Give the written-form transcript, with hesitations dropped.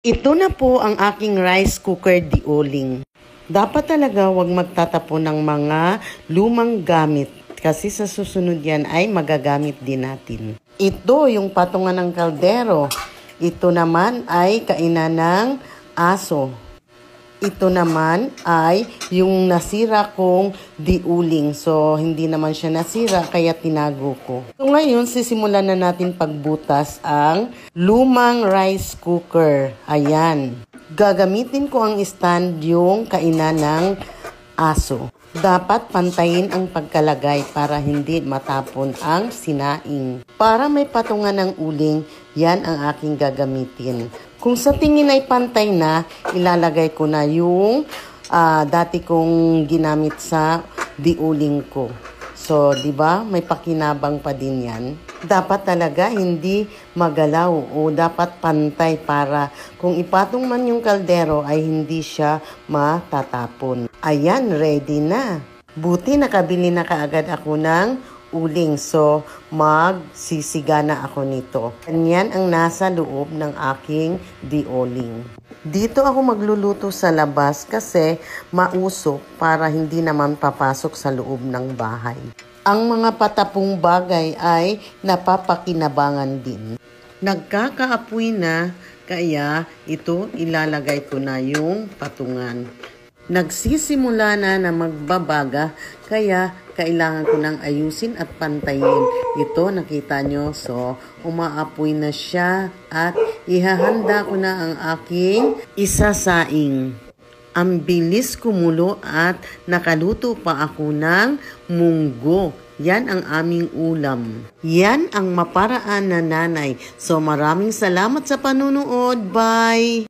Ito na po ang aking rice cooker dioling. Dapat talaga huwag magtatapon ng mga lumang gamit kasi sa susunod yan ay magagamit din natin. Ito yung patungan ng kaldero. Ito naman ay kainan ng aso. Ito naman ay yung nasira kong diuling. So, hindi naman siya nasira kaya tinago ko. So, ngayon, sisimulan na natin pagbutas ang lumang rice cooker. Ayan. Gagamitin ko ang stand yung kainan ng aso. Dapat pantayin ang pagkalagay para hindi matapon ang sinaing. Para may patungan ng uling, yan ang aking gagamitin. Kung sa tingin ay pantay na, ilalagay ko na yung dati kong ginamit sa diuling ko. So, di ba? May pakinabang pa din yan. Dapat talaga hindi magalaw o dapat pantay para kung ipatong man yung kaldero ay hindi siya matatapon. Ayan, ready na. Buti nakabili na kaagad ako ng uling. So, magsisiga na ako nito. Ganyan ang nasa loob ng aking dioling. Dito ako magluluto sa labas kasi mausok para hindi naman papasok sa loob ng bahay. Ang mga patapong bagay ay napapakinabangan din. Nagkakaapoy na, kaya ito ilalagay ko na yung patungan. Nagsisimula na magbabaga, kaya kailangan ko nang ayusin at pantayin. Ito, nakita nyo, so umaapoy na siya at ihahanda ko na ang aking isasaing. Ang bilis kumulo at nakaluto pa ako ng munggo. Yan ang aming ulam. Yan ang maparaan na nanay. So maraming salamat sa panunood. Bye!